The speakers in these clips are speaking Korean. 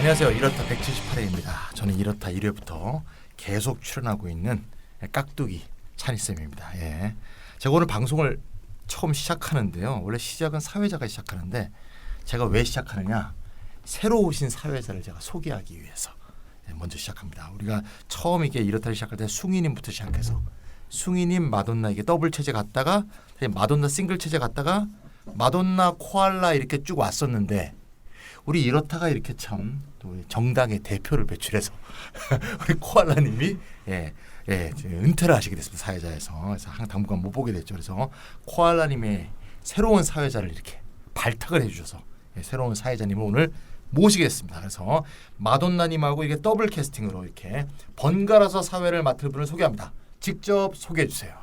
안녕하세요. 이렇다 178회입니다. 저는 이렇다 1회부터 계속 출연하고 있는 깍두기 찬희쌤입니다. 예. 제가 오늘 방송을 처음 시작하는데요. 원래 시작은 사회자가 시작하는데 제가 왜 시작하느냐, 새로 오신 사회자를 제가 소개하기 위해서 먼저 시작합니다. 우리가 처음 이게 이렇다를 시작할 때 숭이님부터 시작해서 숭이님, 마돈나 이게 더블 체제 갔다가 마돈나 싱글 체제 갔다가 마돈나, 코알라 이렇게 쭉 왔었는데 우리 이렇다가 이렇게 참 또 정당의 대표를 배출해서 우리 코알라님이 은퇴를 하시게 됐습니다. 사회자에서. 그래서 당분간 못 보게 됐죠. 그래서 코알라님의 새로운 사회자를 이렇게 발탁을 해주셔서 새로운 사회자님을 오늘 모시겠습니다. 그래서 마돈나님하고 이게 더블 캐스팅으로 이렇게 번갈아서 사회를 맡을 분을 소개합니다. 직접 소개해 주세요.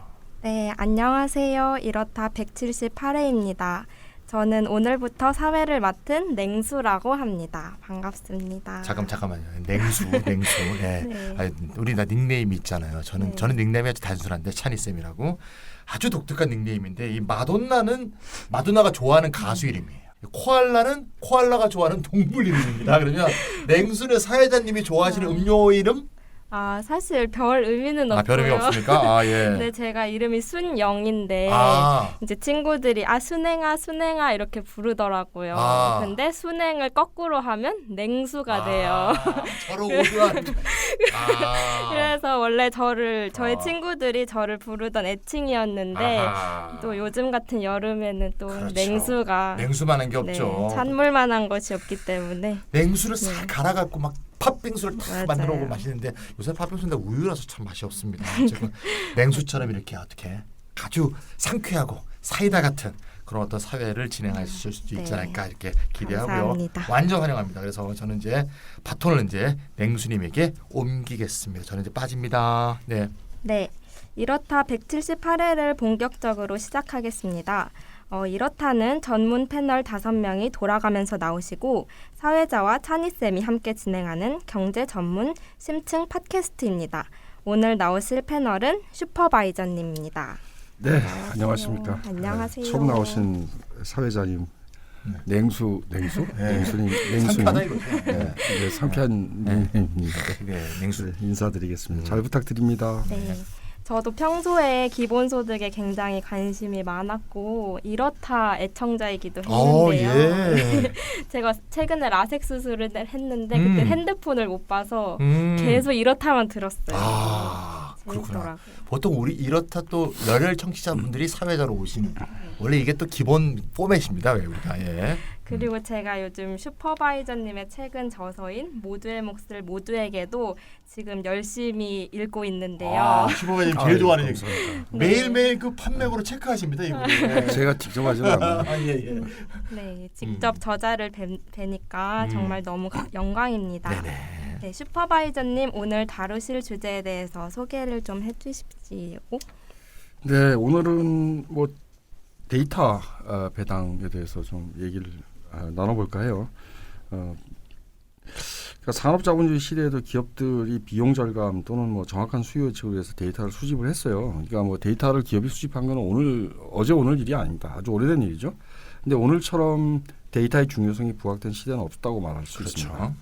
네, 안녕하세요. 이렇다 178회입니다. 저는 오늘부터 사회를 맡은 냉수라고 합니다. 반갑습니다. 잠깐만요. 냉수. 예. 네. 아니, 우리 다 닉네임이 있잖아요. 저는 닉네임이 아주 단순한데 찬이쌤이라고 아주 독특한 닉네임인데, 이 마돈나는 마돈나가 좋아하는 가수 이름이에요. 코알라는 코알라가 좋아하는 동물 이름입니다. 그러면 냉수는 사회자님이 좋아하시는 음료 이름? 사실 별 의미는 없고요. 별 의미 없습니까? 예. 네, 제가 이름이 순영인데 이제 친구들이 순행아 이렇게 부르더라고요. 근데 순행을 거꾸로 하면 냉수가 돼요. 서로 오류한. 그래서 원래 저의 친구들이 저를 부르던 애칭이었는데 또 요즘 같은 여름에는 또 그렇죠. 냉수만한 게 없죠. 찬물만한 것이 없기 때문에 냉수를 싹 갈아갖고 막 팥빙수를 다 만들어 먹고 마시는데 요새 팥빙수인데 우유라서 참 맛이 없습니다. 지금 냉수처럼 이렇게 어떻게 아주 상쾌하고 사이다 같은 그런 어떤 사회를 진행하실 수 있지 않을까 이렇게 기대하고요. 감사합니다. 완전 환영합니다. 그래서 저는 이제 바톤을 이제 냉수님에게 옮기겠습니다. 저는 이제 빠집니다. 네, 이렇다 178회를 본격적으로 시작하겠습니다. 이렇다는 전문 패널 5명이 돌아가면서 나오시고 사회자와 찬희쌤이 함께 진행하는 경제 전문 심층 팟캐스트입니다. 오늘 나오실 패널은 슈퍼바이저님입니다. 네, 안녕하십니까. 안녕하세요. 처음 나오신 사회자님, 냉수님, 상쾌하다 이거. 상쾌한 님입니다. 냉수 인사드리겠습니다. 잘 부탁드립니다. 네. 저도 평소에 기본소득에 굉장히 관심이 많았고 이렇다 애청자이기도 했는데요. 제가 최근에 라섹 수술을 했는데 그때 핸드폰을 못 봐서 계속 이렇다만 들었어요. 그렇구나. 보통 우리 이렇다 또 열혈 청취자분들이 사회자로 오신 원래 이게 또 기본 포맷입니다. 우리가. 그리고 제가 요즘 슈퍼바이저님의 최근 저서인 모두의 몫을 모두에게도 지금 열심히 읽고 있는데요. 슈퍼바이저님 제일 좋아하는 얘기. 매일매일 그 판매고로 체크하십니다. 이거. 제가 직접 하지는 않아요. 네, 직접 저자를 뵈니까 정말 너무 영광입니다. 네, 슈퍼바이저님 오늘 다루실 주제에 대해서 소개를 좀 해주십시오. 네, 오늘은 뭐 데이터 배당에 대해서 좀 얘기를 나눠볼까 해요. 그러니까 산업자본주의 시대에도 기업들이 비용 절감 또는 뭐 정확한 수요 예측을 위해서 데이터를 수집을 했어요. 그러니까 뭐 데이터를 기업이 수집한 건 어제 오늘 일이 아닙니다. 아주 오래된 일이죠. 근데 오늘처럼 데이터의 중요성이 부각된 시대는 없다고 말할 수 있습니다.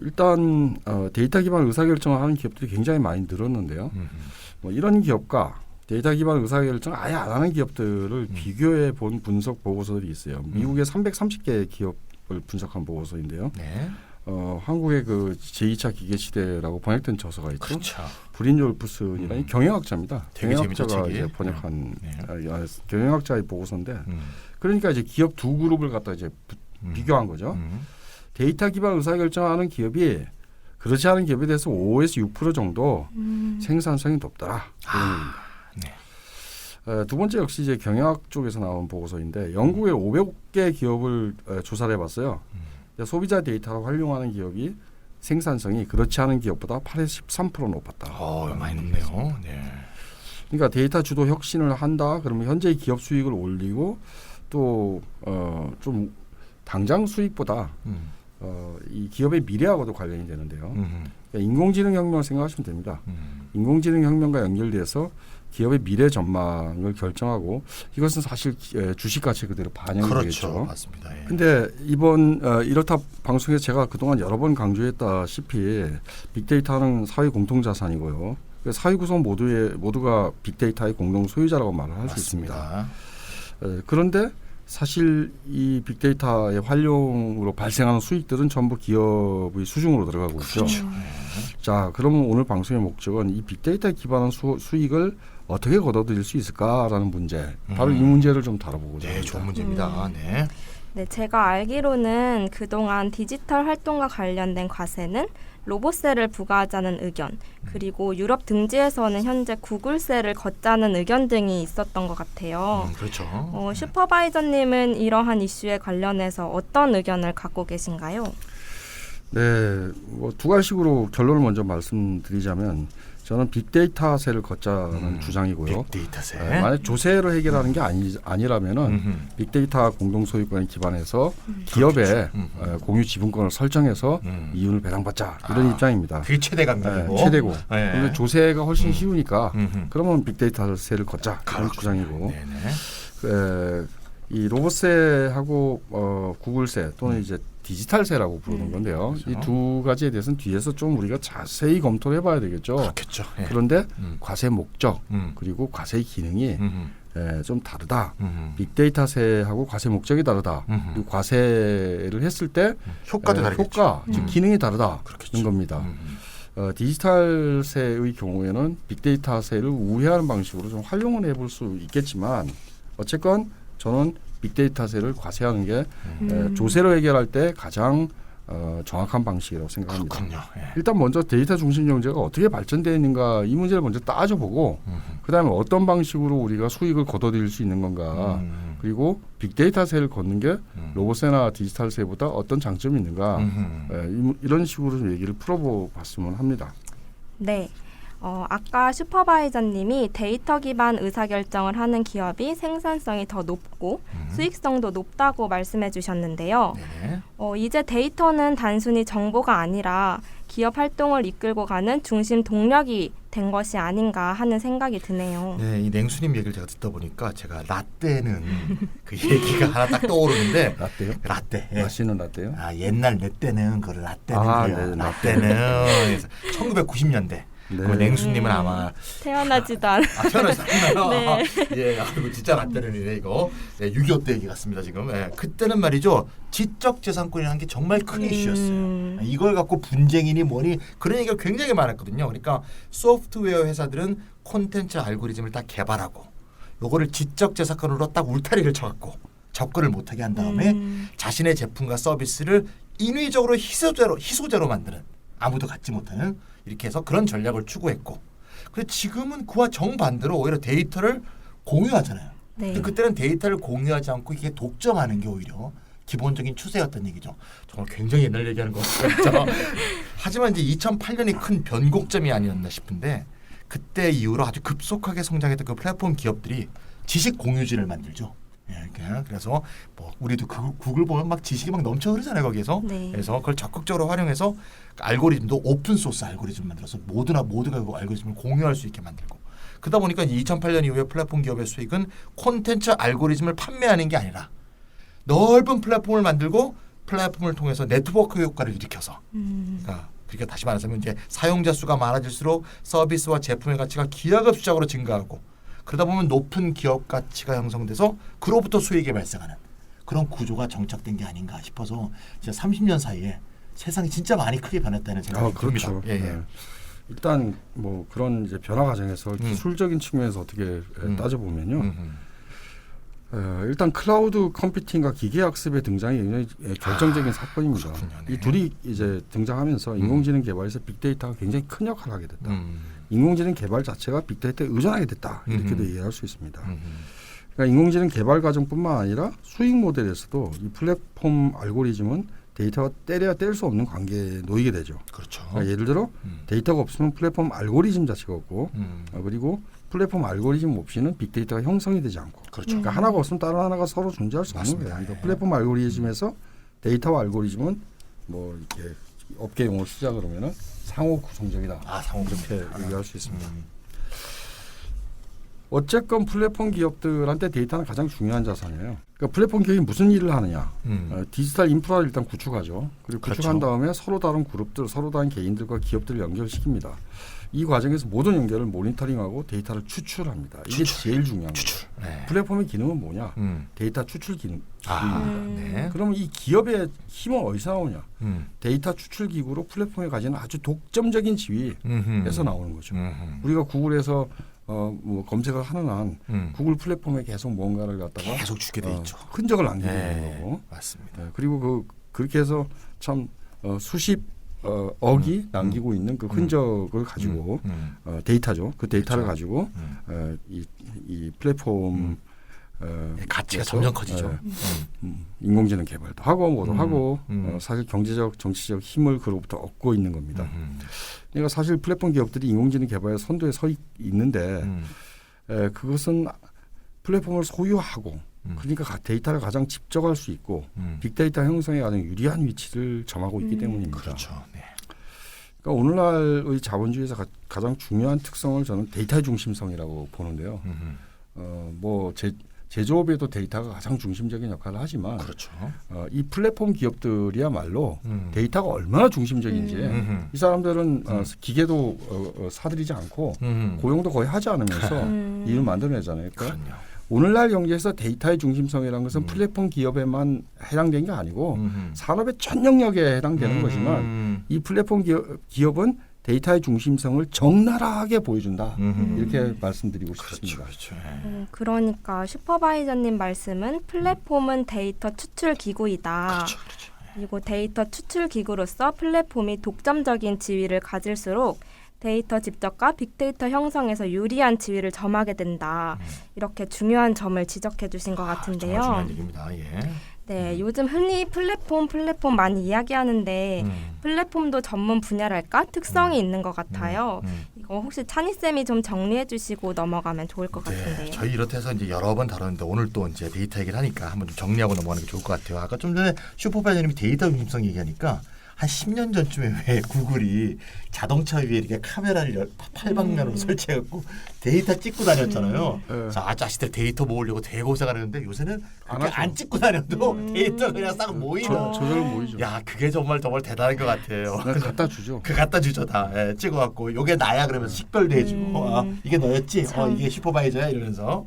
일단 데이터 기반 의사결정을 하는 기업들이 굉장히 많이 늘었는데요. 뭐 이런 기업과 데이터 기반 의사결정 아예 안 하는 기업들을 비교해 본 분석 보고서들이 있어요. 미국의 330개 기업을 분석한 보고서인데요. 한국의 그 제2차 기계시대라고 번역된 저서가 있죠. 그렇죠. 브린 졸프슨이라는 경영학자입니다. 경영학자가 이제 번역한 경영학자의 보고서인데, 그러니까 이제 기업 두 그룹을 갖다 이제 비교한 거죠. 데이터 기반 의사결정하는 기업이 그렇지 않은 기업에 대해서 5에서 6% 정도 생산성이 높더라. 두 번째 역시 이제 경영학 쪽에서 나온 보고서인데 영국의 500개 기업을 조사를 해봤어요. 소비자 데이터를 활용하는 기업이 생산성이 그렇지 않은 기업보다 8에서 13% 높았다. 많이 높네요. 그러니까 데이터 주도 혁신을 한다. 그러면 현재 기업 수익을 올리고 또 좀 당장 수익보다 이 기업의 미래하고도 관련이 되는데요. 그러니까 인공지능 혁명을 생각하시면 됩니다. 인공지능 혁명과 연결돼서 기업의 미래 전망을 결정하고 이것은 사실 주식 가치 그대로 반영이 그렇죠. 되겠죠. 맞습니다. 예. 근데 이번 이렇다 방송에서 제가 그동안 여러 번 강조했다시피 빅데이터는 사회 공통 자산이고요. 사회 구성 모두가 빅데이터의 공동 소유자라고 말을 할 수 있습니다. 그런데 사실 이 빅데이터의 활용으로 발생하는 수익들은 전부 기업의 수중으로 들어가고 있죠. 그렇죠. 자, 그러면 오늘 방송의 목적은 이 빅데이터에 기반한 수익을 어떻게 거둬들일 수 있을까라는 문제, 바로 이 문제를 좀 다뤄보고자 합니다. 네, 좋은 문제입니다. 네. 네, 제가 알기로는 그동안 디지털 활동과 관련된 과세는 로봇세를 부과하자는 의견, 그리고 유럽 등지에서는 현재 구글세를 걷자는 의견 등이 있었던 것 같아요. 그렇죠. 슈퍼바이저님은 이러한 이슈에 관련해서 어떤 의견을 갖고 계신가요? 네, 뭐 두 가지식으로 결론을 먼저 말씀드리자면 저는 빅데이터세를 걷자는 주장이고요. 빅데이터세. 만약 조세로 해결하는 게 아니라면은 빅데이터 공동 소유권에 기반해서 기업의 공유 지분권을 설정해서 이윤을 배당받자 이런 입장입니다. 그게 최대감이고. 네, 최대고. 네. 그런데 조세가 훨씬 쉬우니까 그러면 빅데이터세를 걷자 그런 주장이고. 이 로봇세하고 구글세 또는 이제 디지털세라고 부르는 건데요. 그렇죠. 이 두 가지에 대해서는 뒤에서 좀 우리가 자세히 검토를 해봐야 되겠죠. 그렇겠죠. 예. 그런데 과세 목적 그리고 과세 기능이 좀 다르다. 빅데이터세하고 과세 목적이 다르다. 그리고 과세를 했을 때 효과도 다르겠죠. 효과, 즉 기능이 다르다는 그렇겠죠. 겁니다. 디지털세의 경우에는 빅데이터세를 우회하는 방식으로 좀 활용을 해볼 수 있겠지만 어쨌건 저는 빅데이터세를 과세하는 게 조세로 해결할 때 가장 정확한 방식이라고 생각합니다. 그렇군요. 예. 일단 먼저 데이터 중심 경제가 어떻게 발전되어 있는가 이 문제를 먼저 따져보고 그다음에 어떤 방식으로 우리가 수익을 거둬들일 수 있는 건가 그리고 빅데이터세를 걷는 게 로봇세나 디지털세보다 어떤 장점이 있는가 이런 식으로 좀 얘기를 풀어봤으면 합니다. 네. 아까 슈퍼바이저님이 데이터 기반 의사결정을 하는 기업이 생산성이 더 높고 수익성도 높다고 말씀해 주셨는데요. 네. 이제 데이터는 단순히 정보가 아니라 기업 활동을 이끌고 가는 중심 동력이 된 것이 아닌가 하는 생각이 드네요. 네, 이 냉수님 얘기를 제가 듣다 보니까 제가 라떼는 그 얘기가 하나 딱 떠오르는데 라떼요? 라떼. 예. 마시는 라떼요? 내 때는 그 라떼는 그래요. 네, 라떼는 그래서 1990년대. 네. 냉수님은 아마 태어나지도 않은 태어나지 않나요? 네. 예, 이거 진짜 라떼는이네 이거. 네, 6.25 때 얘기 같습니다 지금. 예, 그때는 말이죠 지적재산권이라는 게 정말 큰 이슈였어요. 이걸 갖고 분쟁이니 뭐니 그런 얘기가 굉장히 많았거든요. 그러니까 소프트웨어 회사들은 콘텐츠 알고리즘을 딱 개발하고 요거를 지적재산권으로 딱 울타리를 쳐갖고 접근을 못하게 한 다음에 자신의 제품과 서비스를 인위적으로 희소제로 만드는 아무도 갖지 못하는 이렇게 해서 그런 전략을 추구했고 그래서 지금은 그와 정반대로 오히려 데이터를 공유하잖아요. 네. 근데 그때는 데이터를 공유하지 않고 이게 독점하는 게 오히려 기본적인 추세였던 얘기죠. 정말 굉장히 옛날 얘기하는 것 같죠. 하지만 이제 2008년이 큰 변곡점이 아니었나 싶은데 그때 이후로 아주 급속하게 성장했던 그 플랫폼 기업들이 지식 공유지를 만들죠. 예, 그래서 뭐 우리도 구글 보면 막 지식이 막 넘쳐 흐르잖아요 거기에서. 네. 그래서 그걸 적극적으로 활용해서 알고리즘도 오픈 소스 알고리즘 만들어서 모두가 그 알고리즘을 공유할 수 있게 만들고. 그러다 보니까 2008년 이후에 플랫폼 기업의 수익은 콘텐츠 알고리즘을 판매하는 게 아니라 넓은 플랫폼을 만들고 플랫폼을 통해서 네트워크 효과를 일으켜서. 그러니까 다시 말하자면 이제 사용자 수가 많아질수록 서비스와 제품의 가치가 기하급수적으로 증가하고. 그러다 보면 높은 기업 가치가 형성돼서 그로부터 수익이 발생하는 그런 구조가 정착된 게 아닌가 싶어서 진짜 30년 사이에 세상이 진짜 많이 크게 변했다는 생각이 듭니다. 그렇죠. 예. 네. 일단 뭐 그런 이제 변화 과정에서 기술적인 측면에서 어떻게 따져보면요. 일단 클라우드 컴퓨팅과 기계학습의 등장이 굉장히 결정적인 사건입니다. 그렇군요. 네. 이 둘이 이제 등장하면서 인공지능 개발에서 빅데이터가 굉장히 큰 역할을 하게 됐다. 인공지능 개발 자체가 빅데이터에 의존하게 됐다. 이렇게도 이해할 수 있습니다. 그러니까 인공지능 개발 과정뿐만 아니라 수익 모델에서도 이 플랫폼 알고리즘은 데이터가 때려야 뗄 수 없는 관계에 놓이게 되죠. 그렇죠. 그러니까 예를 들어 데이터가 없으면 플랫폼 알고리즘 자체가 없고 그리고 플랫폼 알고리즘 없이는 빅데이터가 형성이 되지 않고 그렇죠. 그러니까 하나가 없으면 다른 하나가 서로 존재할 수 없는 거예요. 그러니까 플랫폼 알고리즘에서 데이터와 알고리즘은 뭐 이렇게 업계 용어로 쓰자 그러면은 상호 구성적이다. 상호 이렇게 얘기할 수 있습니다. 음. 어쨌건 플랫폼 기업들한테 데이터는 가장 중요한 자산이에요. 그러니까 플랫폼 기업이 무슨 일을 하느냐? 디지털 인프라를 일단 구축하죠. 그리고 구축한 그렇죠. 다음에 서로 다른 그룹들, 서로 다른 개인들과 기업들을 연결시킵니다. 이 과정에서 모든 연결을 모니터링하고 데이터를 추출합니다. 이게 제일 중요한 거죠. 추출. 네. 플랫폼의 기능은 뭐냐? 데이터 추출 기능. 네. 그러면 이 기업의 힘은 어디서 나오냐? 음. 데이터 추출 기구로 플랫폼에 가지는 아주 독점적인 지위에서 나오는 거죠. 우리가 구글에서 뭐 검색을 하는 한 구글 플랫폼에 계속 뭔가를 갖다가 계속 주게 돼 있죠. 흔적을 남기게 네. 되는 거고. 맞습니다. 네, 그리고 그렇게 해서 참 수십 억이 남기고 있는 그 흔적을 가지고 데이터죠. 그 데이터를 그렇죠. 가지고 이 플랫폼 가치가 그래서, 점점 커지죠. 인공지능 개발도 하고 뭐도 하고 음. 사실 경제적 정치적 힘을 그로부터 얻고 있는 겁니다. 그러니까 사실 플랫폼 기업들이 인공지능 개발에 선두에 서 있는데 그것은 플랫폼을 소유하고 그러니까 데이터를 가장 집적할 수 있고 빅데이터 형성에 가장 유리한 위치를 점하고 있기 때문입니다. 그렇죠. 네. 그러니까 오늘날의 자본주의에서 가장 중요한 특성을 저는 데이터의 중심성이라고 보는데요. 뭐 제조업에도 데이터가 가장 중심적인 역할을 하지만 그렇죠. 이 플랫폼 기업들이야말로 데이터가 얼마나 중심적인지 이 사람들은 기계도 사들이지 않고 고용도 거의 하지 않으면서 일을 만들어내잖아요. 그러니까 그럼요. 오늘날 경제에서 데이터의 중심성이라는 것은 플랫폼 기업에만 해당된 게 아니고 산업의 전 영역에 해당되는 거지만 이 플랫폼 기업은 데이터의 중심성을 적나라하게 보여준다. 이렇게 말씀드리고 싶습니다. 그렇죠. 그러니까 슈퍼바이저님 말씀은 플랫폼은 데이터 추출 기구이다. 그렇죠. 그리고 데이터 추출 기구로서 플랫폼이 독점적인 지위를 가질수록 데이터 집적과 빅데이터 형성에서 유리한 지위를 점하게 된다. 이렇게 중요한 점을 지적해 주신 것 같은데요. 정말 중요한 얘기입니다. 예. 네, 요즘 흔히 플랫폼 많이 이야기하는데 플랫폼도 전문 분야랄까 특성이 있는 것 같아요. 이거 혹시 찬희쌤이 좀 정리해 주시고 넘어가면 좋을 것 같은데요. 네, 저희 이렇게 해서 이제 여러 번 다뤘는데 오늘 또 이제 데이터 얘기를 하니까 한번 좀 정리하고 넘어가는 게 좋을 것 같아요. 아까 좀 전에 슈퍼바이저님이 데이터 중심성 얘기하니까 한 10년 전쯤에 왜 구글이 자동차 위에 이렇게 카메라를 팔방면으로 설치해갖고 데이터 찍고 다녔잖아요. 자, 아저씨들 데이터 모으려고 대고생하는데 요새는 그렇게 안 찍고 다녀도 데이터 그냥 싹 모이는. 저절로 모이죠. 야, 그게 정말 대단한 것 같아요. 갖다 주죠. 그 갖다 주죠 다. 예, 찍어갖고 요게 나야 그러면서 식별도 해주고 이게 너였지? 이게 슈퍼바이저야 이러면서.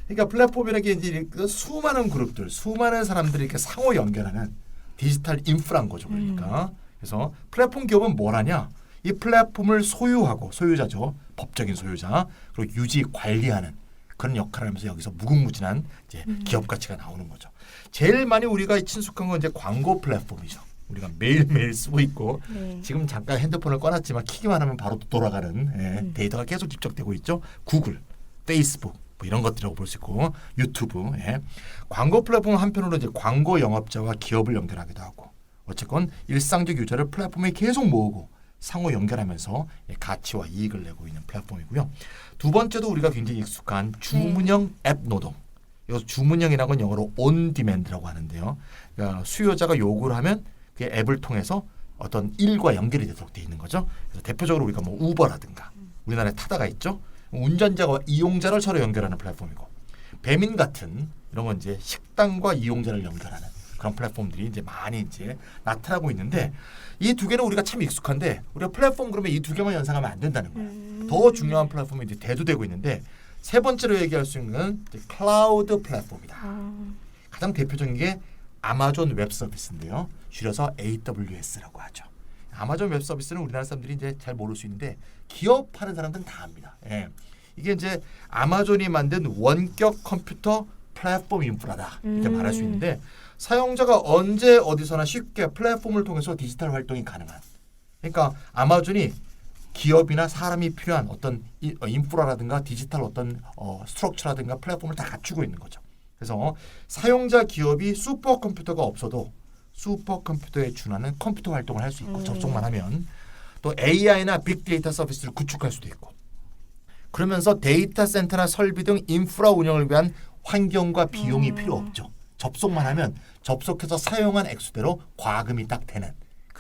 그러니까 플랫폼이라는 게 이제 수많은 그룹들, 수많은 사람들이 이렇게 상호 연결하는 디지털 인프라인 거죠. 그러니까. 그래서 플랫폼 기업은 뭘 하냐? 이 플랫폼을 소유하고 소유자죠. 법적인 소유자. 그리고 유지 관리하는 그런 역할을 하면서 여기서 무궁무진한 이제 기업 가치가 나오는 거죠. 제일 많이 우리가 친숙한 건 이제 광고 플랫폼이죠. 우리가 매일매일 쓰고 있고 지금 잠깐 핸드폰을 꺼놨지만 키기만 하면 바로 돌아가는 데이터가 계속 집적되고 있죠. 구글, 페이스북 뭐 이런 것들이라고 볼 수 있고 유튜브. 광고 플랫폼은 한편으로 이제 광고 영업자와 기업을 연결하기도 하고 어쨌건 일상적 유저를 플랫폼에 계속 모으고 상호 연결하면서 가치와 이익을 내고 있는 플랫폼이고요. 두 번째도 우리가 굉장히 익숙한 주문형 앱 노동. 여기서 주문형이라는 건 영어로 on demand라고 하는데요. 그러니까 수요자가 요구를 하면 그 앱을 통해서 어떤 일과 연결이 되도록 돼 있는 거죠. 그래서 대표적으로 우리가 뭐 우버라든가 우리나라에 타다가 있죠. 운전자와 이용자를 서로 연결하는 플랫폼이고 배민 같은 이런 건 이제 식당과 이용자를 연결하는 그런 플랫폼들이 이제 많이 이제 나타나고 있는데 이 두 개는 우리가 참 익숙한데 우리가 플랫폼 그러면 이 두 개만 연상하면 안 된다는 거예요. 더 중요한 플랫폼이 이제 대두되고 있는데 세 번째로 얘기할 수 있는 건 클라우드 플랫폼이다. 가장 대표적인 게 아마존 웹 서비스인데요. 줄여서 AWS라고 하죠. 아마존 웹 서비스는 우리나라 사람들이 이제 잘 모를 수 있는데 기업하는 사람들은 다 압니다. 이게 이제 아마존이 만든 원격 컴퓨터 플랫폼 인프라다 이렇게 말할 수 있는데 사용자가 언제 어디서나 쉽게 플랫폼을 통해서 디지털 활동이 가능한. 그러니까 아마존이 기업이나 사람이 필요한 어떤 인프라라든가 디지털 어떤 스트럭처라든가 플랫폼을 다 갖추고 있는 거죠. 그래서 사용자 기업이 슈퍼컴퓨터가 없어도 슈퍼컴퓨터에 준하는 컴퓨터 활동을 할 수 있고 접속만 하면 또 AI나 빅데이터 서비스를 구축할 수도 있고 그러면서 데이터 센터나 설비 등 인프라 운영을 위한 환경과 비용이 필요 없죠. 접속만 하면 접속해서 사용한 액수대로 과금이 딱 되는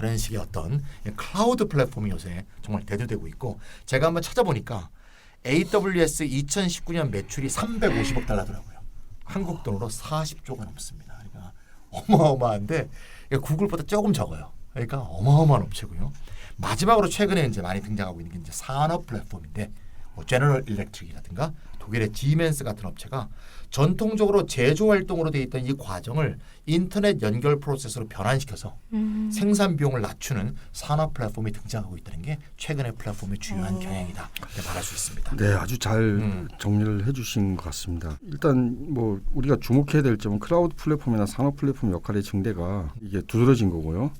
그런 식의 어떤 클라우드 플랫폼이 요새 정말 대두되고 있고 제가 한번 찾아보니까 AWS 2019년 매출이 350억 달러더라고요. 한국 돈으로 40조가 넘습니다. 그러니까 어마어마한데 구글보다 조금 적어요. 그러니까 어마어마한 업체고요. 마지막으로 최근에 이제 많이 등장하고 있는 게 이제 산업 플랫폼인데 뭐 제너럴 일렉트릭이라든가 독일의 지멘스 같은 업체가 전통적으로 제조 활동으로 돼 있던 이 과정을 인터넷 연결 프로세스로 변환시켜서 생산 비용을 낮추는 산업 플랫폼이 등장하고 있다는 게 최근의 플랫폼의 중요한 경향이다 이렇게 말할 수 있습니다. 네, 아주 잘 정리를 해주신 것 같습니다. 일단 뭐 우리가 주목해야 될 점은 클라우드 플랫폼이나 산업 플랫폼 역할의 증대가 이게 두드러진 거고요.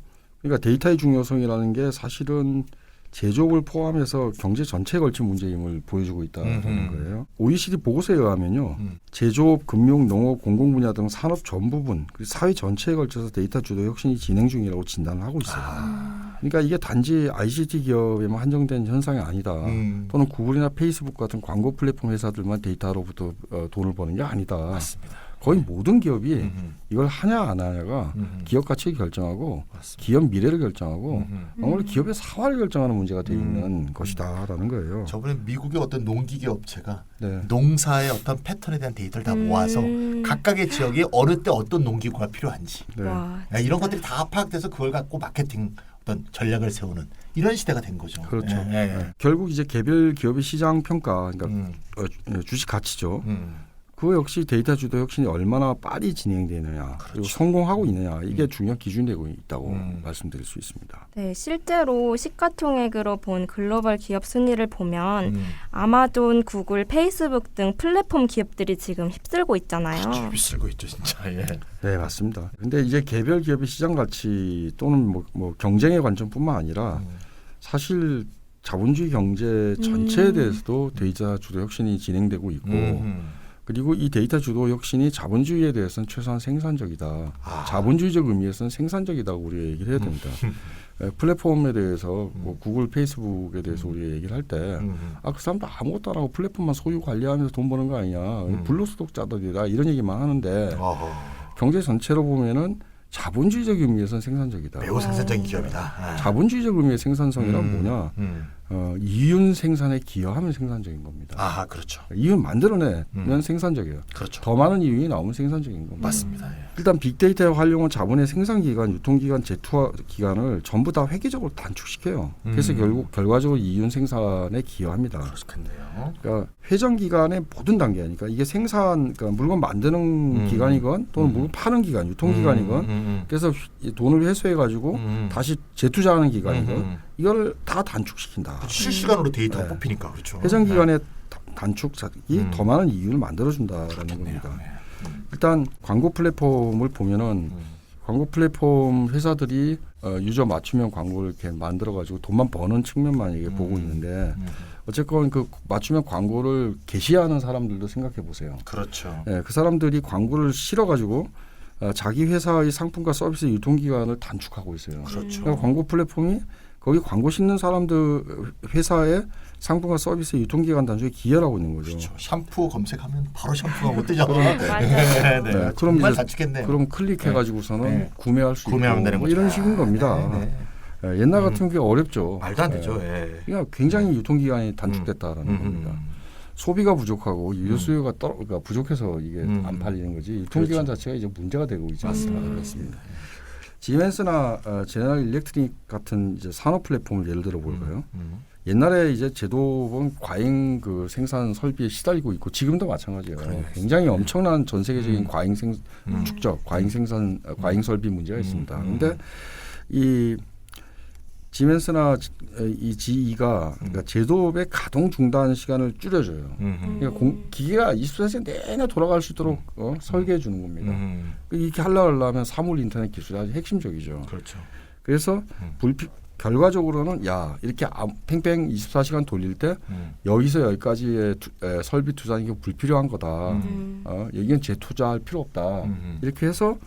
그러니까 데이터의 중요성이라는 게 사실은 제조업을 포함해서 경제 전체에 걸친 문제임을 보여주고 있다는 거예요. OECD 보고서에 의하면요. 제조업, 금융, 농업, 공공 분야 등 산업 전 부분, 그리고 사회 전체에 걸쳐서 데이터 주도 혁신이 진행 중이라고 진단을 하고 있어요. 그러니까 이게 단지 ICT 기업에만 한정된 현상이 아니다. 또는 구글이나 페이스북 같은 광고 플랫폼 회사들만 데이터로부터 돈을 버는 게 아니다. 맞습니다. 거의 모든 기업이 이걸 하냐 안 하냐가 기업 가치를 결정하고 맞습니다. 기업 미래를 결정하고 오늘 기업의 사활을 결정하는 문제가 되어 있는 것이다라는 거예요. 저번에 미국의 어떤 농기계 업체가 네. 농사의 어떤 패턴에 대한 데이터를 다 모아서 각각의 지역에 어느 때 어떤 농기구가 필요한지 네. 와, 이런 것들이 다 파악돼서 그걸 갖고 마케팅 어떤 전략을 세우는 이런 시대가 된 거죠. 그렇죠. 예, 예, 예. 결국 이제 개별 기업의 시장 평가, 그러니까 주식 가치죠. 그거 역시 데이터 주도 혁신이 얼마나 빨리 진행되느냐, 그리고 그렇죠. 성공하고 있느냐 이게 중요한 기준되고 있다고 말씀드릴 수 있습니다. 네, 실제로 시가총액으로 본 글로벌 기업 순위를 보면 아마존, 구글, 페이스북 등 플랫폼 기업들이 지금 휩쓸고 있잖아요. 그렇죠. 휩쓸고 있죠, 진짜. 예. 네, 맞습니다. 근데 이제 개별 기업의 시장 가치 또는 뭐 경쟁의 관점뿐만 아니라 사실 자본주의 경제 전체에 대해서도 데이터 주도 혁신이 진행되고 있고 그리고 이 데이터 주도 혁신이 자본주의에 대해서는 최소한 생산적이다. 자본주의적 의미에서는 생산적이다고 우리가 얘기를 해야 됩니다. 플랫폼에 대해서 뭐 구글, 페이스북에 대해서 우리가 얘기를 할 때 그 사람도 아무것도 안 하고 플랫폼만 소유 관리하면서 돈 버는 거 아니냐. 불로소득자들이다. 이런 얘기만 하는데 경제 전체로 보면은 자본주의적 의미에서는 생산적이다. 매우 생산적인 기업이다. 자본주의적 의미의 생산성이란 뭐냐? 이윤 생산에 기여하면 생산적인 겁니다. 아, 그렇죠. 이윤 만들어내면 생산적이에요. 그렇죠. 더 많은 이윤이 나오면 생산적인 겁니다. 맞습니다. 예. 일단 빅데이터의 활용은 자본의 생산기간, 유통기간, 재투하기간을 전부 다 획기적으로 단축시켜요. 그래서 결국 결과적으로 이윤 생산에 기여합니다. 그렇겠네요. 그러니까 회전기간의 모든 단계니까 이게 생산, 그러니까 물건 만드는 기간이건 또는 물건 파는 기간, 유통기간이건 그래서 이 돈을 회수해가지고 다시 재투자하는 기간이건 이걸 다 단축시킨다. 실시간으로 데이터가 네. 뽑히니까 그렇죠. 회전기간의 단축이 더 많은 이윤을 만들어준다라는 겁니다. 일단 광고 플랫폼을 보면은 광고 플랫폼 회사들이 유저 맞춤형 광고를 이렇게 만들어가지고 돈만 버는 측면만 이게 보고 있는데 어쨌건 그 맞춤형 광고를 게시하는 사람들도 생각해 보세요. 그렇죠. 예, 그 사람들이 광고를 실어가지고 자기 회사의 상품과 서비스 유통기간을 단축하고 있어요. 그렇죠. 그러니까 광고 플랫폼이 거기 광고 싣는 사람들 회사의 상품과 서비스 유통기간 단축에 기여를 하고 있는 거죠. 그렇죠. 샴푸 검색하면 바로 샴푸하고 뜨죠. 맞아요. 네, 네. 그럼 정말 이제 단축했네요. 그럼 클릭해가지고서는 네. 구매할 수 구매하면 있고 되는 뭐 거죠. 이런 식인 겁니다. 네, 네. 예, 옛날 같으면 그게 어렵죠. 말도 안 예. 되죠. 예. 그러니까 굉장히 유통기간이 단축됐다라는 겁니다. 소비가 부족하고 유효 수요가 그러니까 부족해서 이게 안 팔리는 거지. 유통기간 그렇죠. 자체가 이제 문제가 되고 있지 맞습니다. 않습니다. 그렇습니다. 지멘스나 제너럴 일렉트릭 같은 이제 산업 플랫폼을 예를 들어 볼까요? 옛날에 이제 제도업은 과잉 그 생산 설비에 시달리고 있고 지금도 마찬가지예요. 굉장히 엄청난 전 세계적인 과잉 축적, 과잉 생산, 과잉 설비 문제가 있습니다. 그런데 이 지멘스나 이 GE가 그러니까 제조업의 가동 중단 시간을 줄여줘요. 그러니까 기계가 24시간 내내 돌아갈 수 있도록 설계해 주는 겁니다. 이렇게 하려면 사물 인터넷 기술이 아주 핵심적이죠. 그렇죠. 그래서 결과적으로는 야 이렇게 팽팽 24시간 돌릴 때 여기서 여기까지의 설비 투자는 이게 불필요한 거다. 여기는 재투자할 필요 없다. 이렇게 해서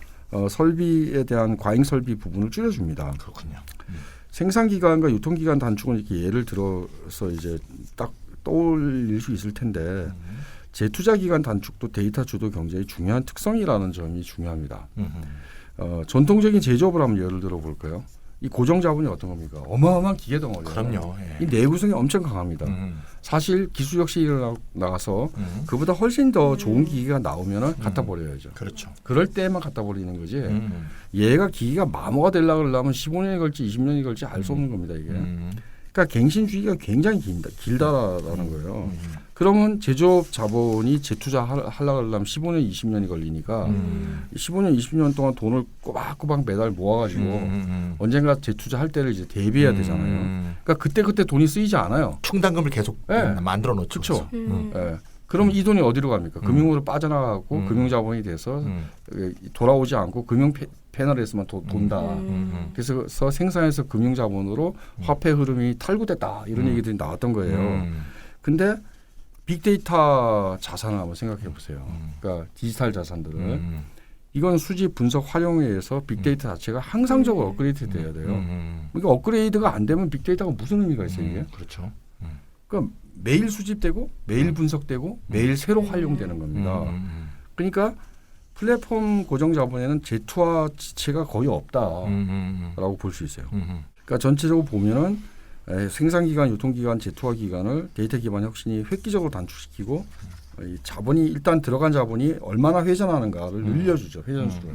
설비에 대한 과잉 설비 부분을 줄여줍니다. 그렇군요. 생산 기간과 유통 기간 단축은 이렇게 예를 들어서 이제 딱 떠올릴 수 있을 텐데 재투자 기간 단축도 데이터 주도 경제의 중요한 특성이라는 점이 중요합니다. 전통적인 제조업을 한번 예를 들어 볼까요? 이 고정 자본이 어떤 겁니까? 어마어마한 기계 덩어리예요. 그럼요. 예. 이 내구성이 엄청 강합니다. 사실 기술 혁신이 나가서 그보다 훨씬 더 좋은 기계가 나오면은 갖다 버려야죠. 그렇죠. 그럴 때만 갖다 버리는 거지. 얘가 기계가 마모가 되려고 그러면 15년이 걸지 20년이 걸지 알 수 없는 겁니다. 이게. 그러니까 갱신주의가 굉장히 길다라는 거예요. 그러면 제조업 자본이 재투자하려고 하려면 15년, 20년이 걸리니까 15년, 20년 동안 돈을 꼬박꼬박 매달 모아가지고 언젠가 재투자할 때를 이제 대비해야 되잖아요. 그러니까 그때 돈이 쓰이지 않아요. 충당금을 계속 만들어 놓죠. 그렇죠. 그러면 이 돈이 어디로 갑니까? 금융으로 빠져나가고 금융자본이 돼서 돌아오지 않고 금융 패널에서만 돈다. 그래서 생산해서 금융자본으로 화폐 흐름이 탈구됐다. 이런 얘기들이 나왔던 거예요. 근데 빅데이터 자산을 한번 생각해 보세요. 그러니까 디지털 자산들을. 이건 수집 분석 활용에 의해서 빅데이터 자체가 항상적으로 업그레이드 돼야 돼요. 그러니까 업그레이드가 안 되면 빅데이터가 무슨 의미가 있어요, 이게? 그렇죠. 그러니까 매일 수집되고 매일 분석되고 매일 새로 활용되는 겁니다. 그러니까 플랫폼 고정 자본에는 재투하 지체가 거의 없다라고 볼 수 있어요. 그러니까 전체적으로 보면은 생산 기간, 유통 기간, 재투하 기간을 데이터 기반 혁신이 획기적으로 단축시키고 이 자본이 일단 들어간 자본이 얼마나 회전하는가를 늘려주죠. 회전수를.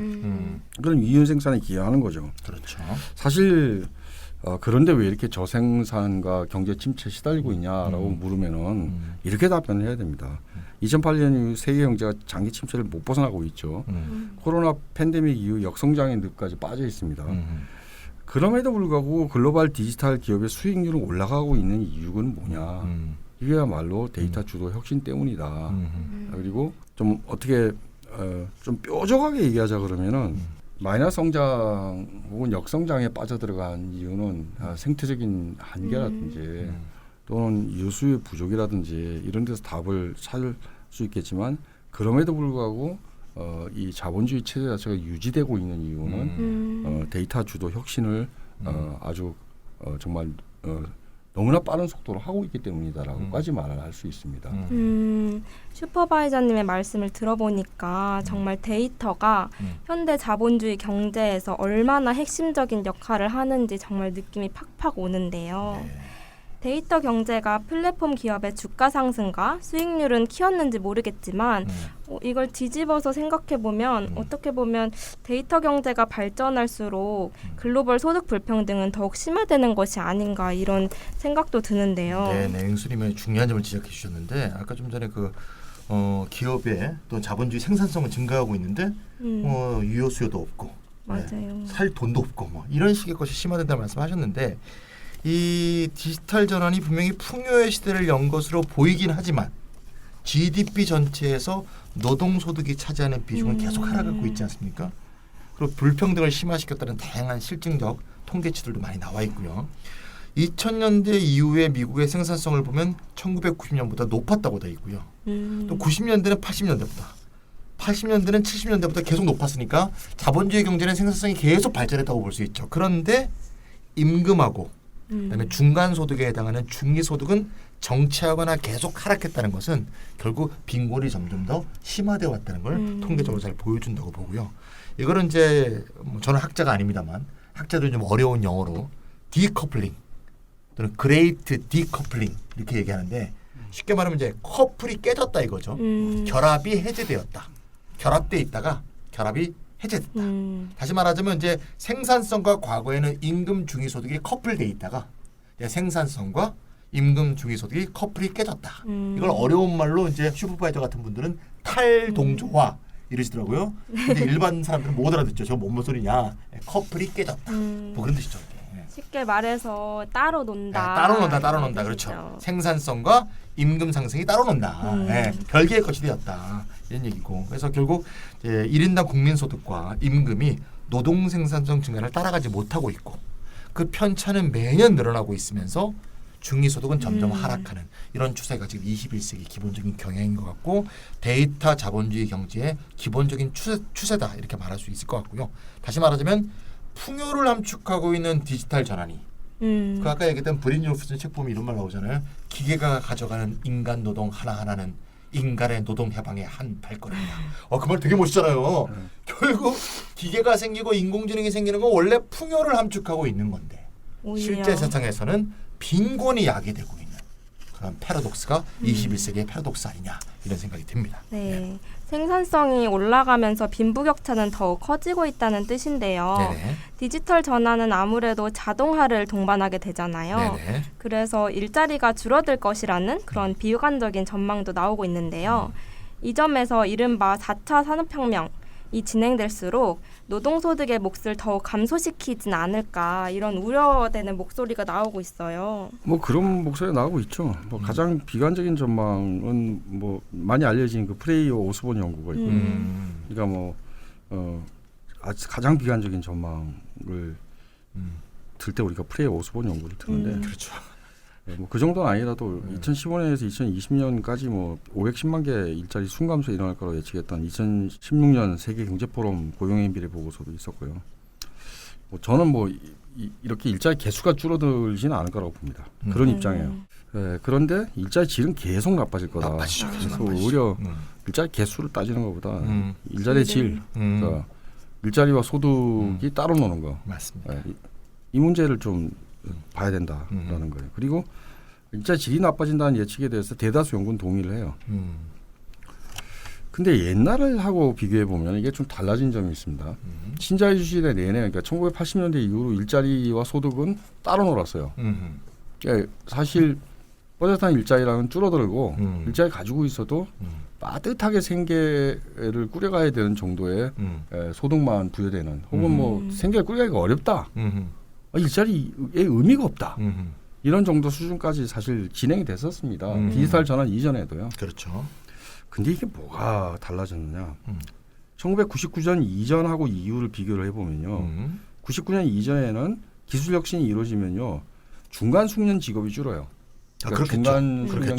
그런 이윤 생산에 기여하는 거죠. 그렇죠. 사실 그런데 왜 이렇게 저생산과 경제 침체에 시달리고 있냐라고 물으면은 이렇게 답변을 해야 됩니다. 2008년 이후 세계 경제가 장기 침체를 못 벗어나고 있죠. 코로나 팬데믹 이후 역성장의 늪까지 빠져 있습니다. 그럼에도 불구하고 글로벌 디지털 기업의 수익률은 올라가고 있는 이유는 뭐냐? 이게야말로 데이터 주도 혁신 때문이다. 그리고 좀 어떻게 좀 뾰족하게 얘기하자 그러면은 마이너스 성장 혹은 역성장에 빠져들어간 이유는 생태적인 한계라든지 또는 유수의 부족이라든지 이런 데서 답을 찾을 수 있겠지만 그럼에도 불구하고 이 자본주의 체제 자체가 유지되고 있는 이유는 데이터 주도 혁신을 아주 정말 너무나 빠른 속도로 하고 있기 때문이다라고까지 말을 할 수 있습니다. 슈퍼바이저님의 말씀을 들어보니까 정말 데이터가 현대 자본주의 경제에서 얼마나 핵심적인 역할을 하는지 정말 느낌이 팍팍 오는데요. 데이터 경제가 플랫폼 기업의 주가 상승과 수익률은 키웠는지 모르겠지만 이걸 뒤집어서 생각해보면 어떻게 보면 데이터 경제가 발전할수록 글로벌 소득 불평등은 더욱 심화되는 것이 아닌가 이런 생각도 드는데요. 네, 앵수님의 중요한 점을 지적해 주셨는데 아까 좀 전에 그 기업의 또 자본주의 생산성은 증가하고 있는데 유효 수요도 없고 맞아요. 살 돈도 없고 뭐 이런 식의 것이 심화된다는 말씀하셨는데 이 디지털 전환이 분명히 풍요의 시대를 연 것으로 보이긴 하지만 GDP 전체에서 노동소득이 차지하는 비중은 계속 하락하고 있지 않습니까? 그리고 불평등을 심화시켰다는 다양한 실증적 통계치들도 많이 나와 있고요. 2000년대 이후에 미국의 생산성을 보면 1990년보다 높았다고 돼 있고요. 또 90년대는 80년대는 70년대보다 계속 높았으니까 자본주의 경제는 생산성이 계속 발전했다고 볼 수 있죠. 그런데 임금하고 그다음에 중간 소득에 해당하는 중위 소득은 정체하거나 계속 하락했다는 것은 결국 빈곤이 점점 더 심화되어 왔다는 걸 통계적으로 잘 보여준다고 보고요. 이거는 이제 저는 학자가 아닙니다만 학자들이 좀 어려운 영어로 디커플링 또는 그레이트 디커플링 이렇게 얘기하는데 쉽게 말하면 이제 커플이 깨졌다 이거죠. 결합이 해제되었다. 결합돼 있다가 결합이 해제됐다. 다시 말하자면 이제 생산성과 과거에는 임금 중위소득이 커플돼 있다가 이제 생산성과 임금 중위소득이 커플이 깨졌다. 이걸 어려운 말로 이제 슈퍼바이저 같은 분들은 탈동조화 이러시더라고요. 근데 일반 사람들은 못 알아듣죠. 저 뭔 소리냐? 커플이 깨졌다. 뭐 그런 뜻이죠. 쉽게 말해서 따로 논다. 따로 논다. 그렇죠. 생산성과 임금 상승이 따로 논다. 별개의 것이 되었다. 이런 얘기고. 그래서 결국 1인당 국민소득과 임금이 노동 생산성 증가를 따라가지 못하고 있고 그 편차는 매년 늘어나고 있으면서 중위소득은 점점 하락하는 이런 추세가 지금 21세기 기본적인 경향인 것 같고 데이터 자본주의 경제의 기본적인 추세다 이렇게 말할 수 있을 것 같고요. 다시 말하자면 풍요를 함축하고 있는 디지털 전환이 그 아까 얘기했던 브린지 울프슨 책 보면 이런 말 나오잖아요. 기계가 가져가는 인간 노동 하나하나는 인간의 노동 해방의 한 발걸음이다. 그 말 되게 멋있잖아요. 결국 기계가 생기고 인공지능이 생기는 건 원래 풍요를 함축하고 있는 건데 오히려 실제 세상에서는 빈곤이 야기되고 있는 그런 패러독스가 21세기의 패러독스 아니냐 이런 생각이 듭니다. 네. 생산성이 올라가면서 빈부격차는 더욱 커지고 있다는 뜻인데요. 네네. 디지털 전환은 아무래도 자동화를 동반하게 되잖아요. 네네. 그래서 일자리가 줄어들 것이라는 그런 비관적인 전망도 나오고 있는데요. 이 점에서 이른바 4차 산업혁명이 진행될수록 노동소득의 몫을 더욱 감소시키진 않을까 이런 우려되는 목소리가 나오고 있어요. 뭐 그런 목소리가 나오고 있죠. 뭐 가장 비관적인 전망은 뭐 많이 알려진 그 프레이어 오스본 연구가 있고요. 그러니까 뭐 가장 비관적인 전망을 들 때 우리가 프레이어 오스본 연구를 듣는데 그렇죠. 뭐 그 정도는 아니라도 2015년에서 2020년까지 뭐 510만 개 일자리 순감소 일어날 거라고 예측했던 2016년 세계 경제 포럼 고용의 비례 보고서도 있었고요. 뭐 저는 뭐 이렇게 일자리 개수가 줄어들지는 않을 거라고 봅니다. 그런 입장이에요. 네, 그런데 일자리 질은 계속 나빠질 거다. 나빠지죠. 계속 그래서 나빠지죠. 오히려 일자리 개수를 따지는 것보다 일자리 질, 음. 그러니까 일자리와 소득이 따로 노는 거. 맞습니다. 네, 이 문제를 좀 봐야 된다라는 거예요. 그리고 일자리 질이 나빠진다는 예측에 대해서 대다수 연구는 동의를 해요. 근데 옛날을 하고 비교해 보면 이게 좀 달라진 점이 있습니다. 신자유주의 시대 내내 그러니까 1980년대 이후로 일자리와 소득은 따로 놀았어요. 그러니까 사실 뻔뻔한 일자리랑은 줄어들고 일자리 가지고 있어도 빠듯하게 생계를 꾸려가야 되는 정도의 소득만 부여되는 혹은 뭐 생계를 꾸려가기가 어렵다. 일자리에 의미가 없다. 이런 정도 수준까지 사실 진행이 됐었습니다. 디지털 전환 이전에도요. 그렇죠. 근데 이게 뭐가 달라졌느냐. 1999년 이전하고 이후를 비교를 해보면요. 99년 이전에는 기술 혁신이 이루어지면요. 중간 숙련 직업이 줄어요. 그러니까 중간 숙련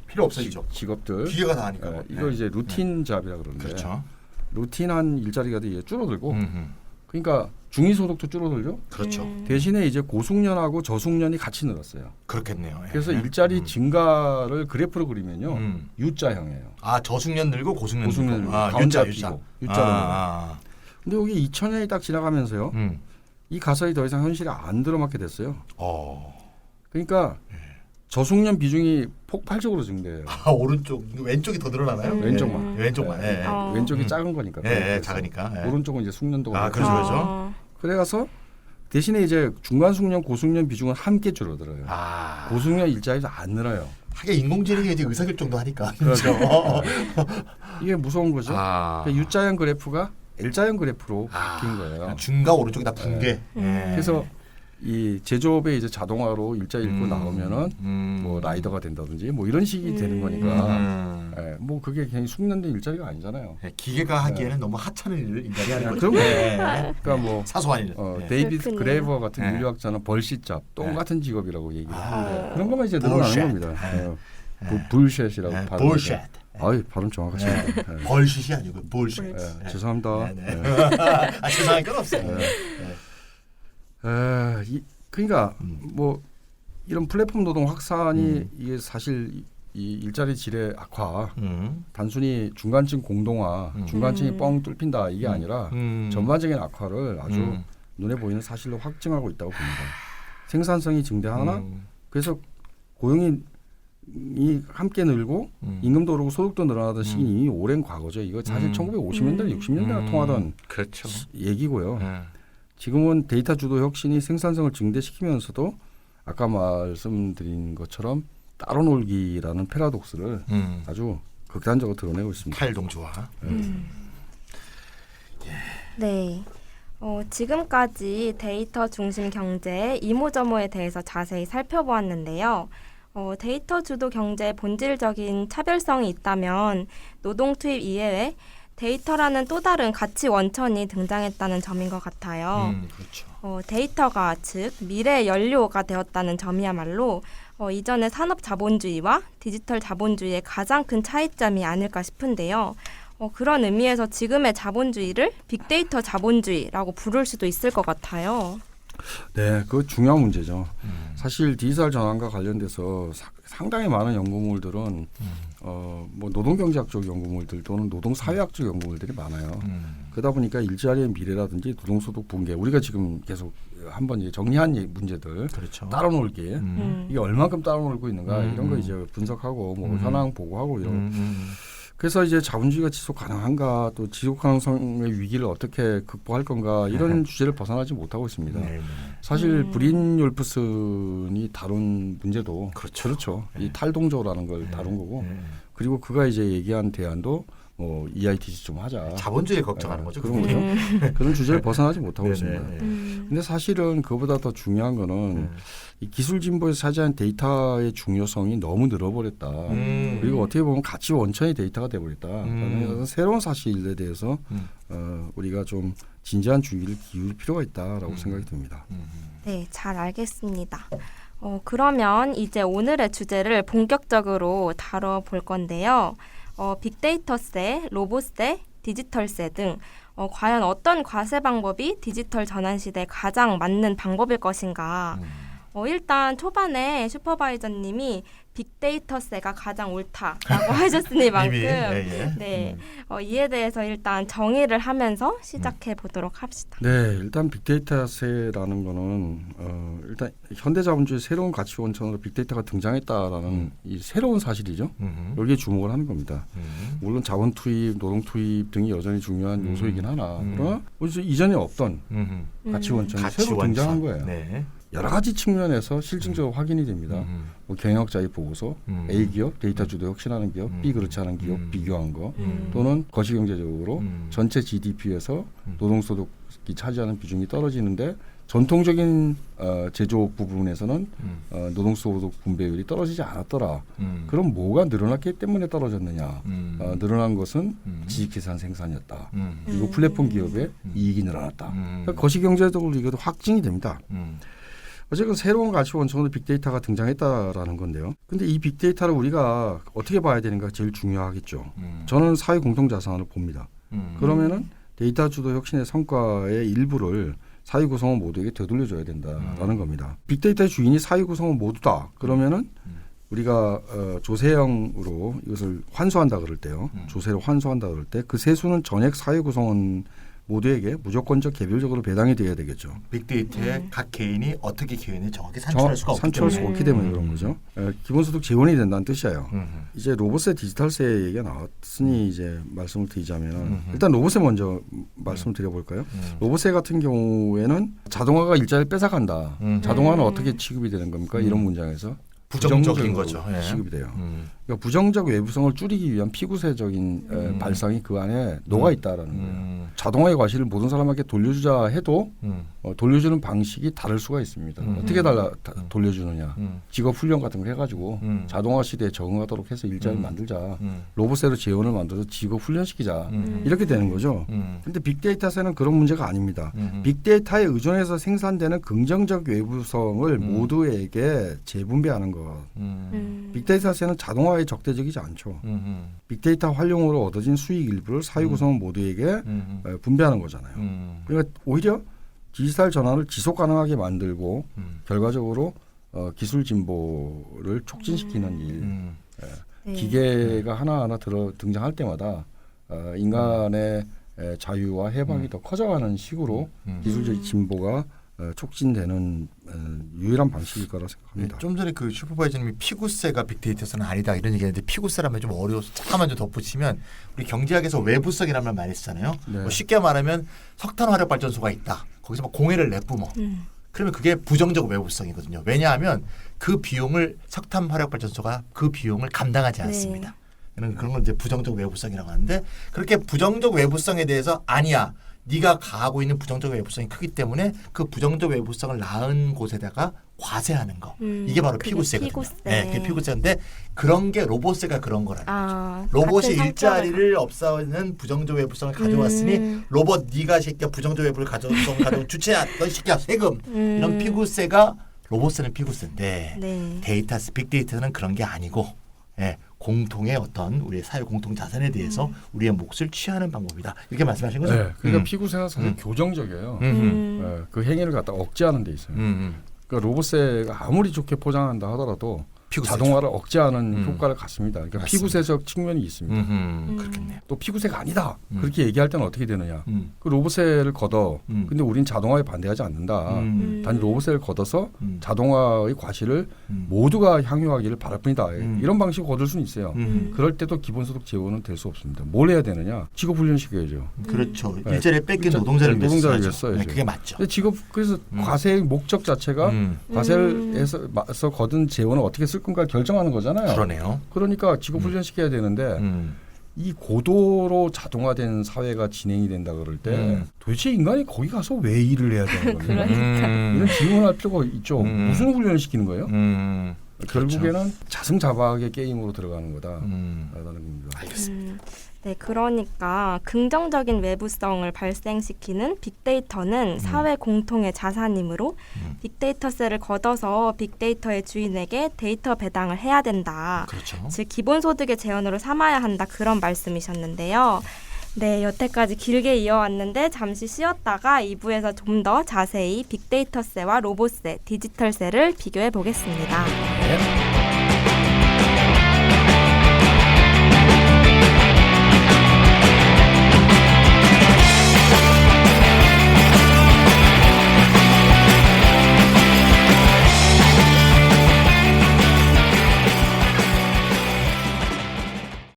필요 없어지죠. 직업들. 기계가 다 하니까. 이걸 이제 루틴 잡이라 그러는데 그렇죠. 루틴한 일자리가 이제 줄어들고 그러니까 중위소득도 줄어들죠. 그렇죠. 대신에 이제 고숙련하고 저숙련이 같이 늘었어요. 그렇겠네요. 그래서 일자리 증가를 그래프로 그리면요. U자형이에요. 아 저숙련 늘고 고숙련 고숙련 늘고. 아, 가운데 U자. 앞이고 U자로. 근데 여기 2000년이 딱 지나가면서요. 이 가설이 더 이상 현실에 안 들어맞게 됐어요. 그러니까 저숙련 비중이 폭발적으로 증대해요. 아 오른쪽 왼쪽이 더 늘어나나요? 왼쪽만. 왼쪽만. 예. 왼쪽이 작은 거니까. 작으니까. 오른쪽은 이제 숙련도가. 그렇죠, 그렇죠. 그래서 대신에 이제 중간 숙련, 고숙련 비중은 함께 줄어들어요. 고숙련 일자리도 안 늘어요. 하긴 인공지능이 이제 의사결정도 하니까. 그렇죠. 이게 무서운 거죠. 그러니까 U자형 그래프가 L자형 그래프로 바뀐 거예요. 중과 오른쪽이 다 붕괴. 그래서 이 제조업에 이제 자동화로 일자리 잃고 나오면은 뭐 라이더가 된다든지 뭐 이런 식이 되는 거니까 뭐 그게 그냥 숙련된 일자리가 아니잖아요. 기계가 하기에는 너무 하찮은 일자리 하는 거죠. 그런 거예요. 그러니까 뭐 사소한 일. 데이비드 그렇군요. 그레이버 같은 인류학자는 벌시잡 똑같은 직업이라고 얘기를 하는데 그런 것만 이제 늘어나는 겁니다. 불셋이라고 발음. 불셋. 아유 발음 정확하십니다. 벌시이 아니고 불셋. 죄송합니다. 죄송할 건 없어요. 그러니까 뭐 이런 플랫폼 노동 확산이 이게 사실 이 일자리 질의 악화, 단순히 중간층 공동화, 중간층이 뻥 뚫힌다 이게 아니라 전반적인 악화를 아주 눈에 보이는 사실로 확증하고 있다고 봅니다. 생산성이 증대하나 그래서 고용이 함께 늘고 임금도 오르고 소득도 늘어나던 시기는 이미 오랜 과거죠. 이거 사실 1950년대, 60년대가 통하던 그렇죠. 얘기고요. 지금은 데이터 주도 혁신이 생산성을 증대시키면서도 아까 말씀드린 것처럼 따로 놀기라는 패러독스를 아주 극단적으로 드러내고 있습니다. 탈동조화. 네. 지금까지 데이터 중심 경제의 이모저모에 대해서 자세히 살펴보았는데요. 데이터 주도 경제의 본질적인 차별성이 있다면 노동 투입 이외에 데이터라는 또 다른 가치 원천이 등장했다는 점인 것 같아요. 그렇죠. 데이터가 즉 미래의 연료가 되었다는 점이야말로 이전의 산업 자본주의와 디지털 자본주의의 가장 큰 차이점이 아닐까 싶은데요. 그런 의미에서 지금의 자본주의를 빅데이터 자본주의라고 부를 수도 있을 것 같아요. 네, 그 중요한 문제죠. 사실 디지털 전환과 관련돼서 상당히 많은 연구물들은 뭐 노동경제학적 연구물들 또는 노동사회학적 연구물들이 많아요. 그러다 보니까 일자리의 미래라든지 노동소득 붕괴 우리가 지금 계속 한번 이제 정리한 문제들 그렇죠. 따라놀기 이게 얼만큼 따라놀고 있는가 이런 거 이제 분석하고 뭐 현황 보고하고 이런. 그래서 이제 자본주의가 지속 가능한가 또 지속 가능성의 위기를 어떻게 극복할 건가 이런 주제를 벗어나지 못하고 있습니다. 네. 사실 브린율프슨이 다룬 문제도 그렇죠. 이 탈동조라는 걸 다룬 거고 그리고 그가 이제 얘기한 대안도 뭐 EITC 좀 하자. 자본주의 걱정하는 거죠. 그런 거죠. 그런 주제를 벗어나지 못하고 있습니다. 네. 근데 사실은 그보다 더 중요한 거는 이 기술 진보에서 차지한 데이터의 중요성이 너무 늘어버렸다. 그리고 어떻게 보면 가치 원천이 데이터가 돼버렸다. 그래서 새로운 사실에 대해서 우리가 좀 진지한 주의를 기울일 필요가 있다라고 생각이 듭니다. 네, 잘 알겠습니다. 그러면 이제 오늘의 주제를 본격적으로 다뤄볼 건데요. 빅데이터세, 로봇세, 디지털세 등 과연 어떤 과세 방법이 디지털 전환 시대에 가장 맞는 방법일 것인가. 일단 초반에 슈퍼바이저님이 빅데이터세가 가장 옳다라고 하셨으니만큼 네, 이에 대해서 일단 정의를 하면서 시작해 보도록 합시다. 네, 일단 빅데이터세라는 거는 일단 현대자본주의 새로운 가치 원천으로 빅데이터가 등장했다라는 이 새로운 사실이죠. 여기에 주목을 하는 겁니다. 물론 자원 투입, 노동 투입 등이 여전히 중요한 요소이긴 하나 그러나 이전에 없던 가치 원천이 새로 등장한 거예요. 네. 여러 가지 측면에서 실증적으로 확인이 됩니다. 뭐 경영학자의 보고서, A 기업, 데이터 주도 혁신하는 기업, B 그렇지 않은 기업 비교한 거, 또는 거시경제적으로 전체 GDP에서 노동소득이 차지하는 비중이 떨어지는데 전통적인 제조업 부분에서는 노동소득 분배율이 떨어지지 않았더라. 그럼 뭐가 늘어났기 때문에 떨어졌느냐? 늘어난 것은 지식재산 생산이었다. 그리고 플랫폼 기업의 이익이 늘어났다. 그러니까 거시경제적으로 이것도 확증이 됩니다. 어쨌든 새로운 가치 원천으로 빅데이터가 등장했다라는 건데요. 근데 이 빅데이터를 우리가 어떻게 봐야 되는가 제일 중요하겠죠. 저는 사회 공통자산으로 봅니다. 그러면은 데이터 주도 혁신의 성과의 일부를 사회 구성원 모두에게 되돌려줘야 된다라는 겁니다. 빅데이터의 주인이 사회 구성원 모두다. 그러면은 우리가 조세형으로 이것을 환수한다 그럴 때요. 조세로 환수한다 그럴 때 그 세수는 전액 사회 구성원 모두에게 무조건적 개별적으로 배당이 돼야 되겠죠. 빅데이터에 각 개인이 어떻게 기여했는지 정확히 산출할 수가 없기 때문에 그런 거죠. 기본소득 지원이 된다는 뜻이에요. 이제 로봇세, 디지털세 얘기가 나왔으니 이제 말씀을 드리자면 일단 로봇세 먼저 말씀을 드려볼까요? 로봇세 같은 경우에는 자동화가 일자리를 뺏어간다. 자동화는 어떻게 취급이 되는 겁니까? 이런 문장에서 부정적인 거죠. 취급이 돼요. 그러니까 부정적 외부성을 줄이기 위한 피구세적인 발상이 그 안에 녹아 있다라는 거예요. 자동화의 과실을 모든 사람에게 돌려주자 해도 돌려주는 방식이 다를 수가 있습니다. 어떻게 돌려주느냐. 직업훈련 같은 걸 해가지고 자동화 시대에 적응하도록 해서 일자리를 만들자. 로봇세로 재원을 만들어서 직업훈련시키자. 이렇게 되는 거죠. 그런데 빅데이터세는 그런 문제가 아닙니다. 빅데이터에 의존해서 생산되는 긍정적 외부성을 모두에게 재분배하는 것. 빅데이터세는 자동화에 적대적이지 않죠. 빅데이터 활용으로 얻어진 수익 일부를 사회 구성원 모두에게 분배하는 거잖아요. 그러니까 오히려 디지털 전환을 지속 가능하게 만들고 결과적으로 기술 진보를 촉진시키는 일. 기계가 하나하나 등장할 때마다 인간의 자유와 해방이 더 커져가는 식으로 기술적 진보가 촉진되는 유일한 방식일 거라 생각합니다. 좀 전에 그 슈퍼바이저님이 피구세가 빅데이터에서는 아니다 이런 얘기했는데 피구세라면 좀 어려워서 잠깐만 좀 덧붙이면 우리 경제학에서 외부성이라는 말 많이 쓰잖아요. 네. 뭐 쉽게 말하면 석탄 화력 발전소가 있다. 거기서 막 공해를 내뿜어. 그러면 그게 부정적 외부성이거든요. 왜냐하면 그 비용을 석탄 화력 발전소가 그 비용을 감당하지 않습니다. 그런 걸 이제 부정적 외부성이라고 하는데 그렇게 부정적 외부성에 대해서 아니야. 네가 가하고 있는 부정적 외부성이 크기 때문에 그 부정적 외부성을 낳은 곳에다가 과세하는 거. 이게 바로 피구세거든요. 네, 그게 피구세인데 그런 게 로봇세가 그런 거라는 거죠. 로봇이 일자리를 없애는 부정적 외부성을 가져왔으니 로봇 네가 새끼야 부정적 외부를 가져온 주체야. 너 새끼야 세금. 이런 피구세가 로봇세는 피구세인데 빅데이터는 그런 게 아니고 공통의 어떤 우리의 사회 공통 자산에 대해서 우리의 몫을 취하는 방법이다. 이렇게 말씀하신 거죠? 네, 그러니까 피구세가 사실 교정적이에요. 네, 그 행위를 갖다 억제하는 데 있어요. 그러니까 로봇세가 아무리 좋게 포장한다 하더라도 피구세죠. 자동화를 억제하는 효과를 갖습니다. 그러니까 맞습니다. 피구세적 측면이 있습니다. 그렇겠네요. 또 피구세가 아니다. 그렇게 얘기할 때는 어떻게 되느냐. 음. 그 로봇세를 걷어. 음. 근데 우린 자동화에 반대하지 않는다. 단지 로봇세를 걷어서 자동화의 과실을 모두가 향유하기를 바랄 뿐이다. 이런 방식으로 거둘 수는 있어요. 그럴 때도 기본소득 제고는 될 수 없습니다. 뭘 해야 되느냐. 직업훈련 시켜야죠. 그렇죠. 네. 일자리에 뺏긴 노동자를 위해서 노동자를 써야죠. 써야죠. 네, 그게 맞죠. 근데 그래서 과세의 목적 자체가 과세를 해서 거둔 재원을 어떻게 쓸 건가 결정하는 거잖아요. 그러네요. 그러니까 직업훈련 시켜야 되는데 이 고도로 자동화된 사회가 진행이 된다 그럴 때 도대체 인간이 거기 가서 왜 일을 해야 되는 겁니까? 이런 질문할 필요가 있죠. 무슨 훈련을 시키는 거예요? 결국에는 그렇죠. 자승자박의 게임으로 들어가는 거다라는 겁니다. 알겠습니다. 네, 그러니까 긍정적인 외부성을 발생시키는 빅데이터는 사회 공통의 자산이므로 빅데이터세를 걷어서 빅데이터의 주인에게 데이터 배당을 해야 된다. 그렇죠. 즉 기본소득의 재원으로 삼아야 한다. 그런 말씀이셨는데요. 네, 여태까지 길게 이어왔는데 잠시 쉬었다가 2부에서 좀 더 자세히 빅데이터세와 로봇세, 디지털세를 비교해 보겠습니다. 네.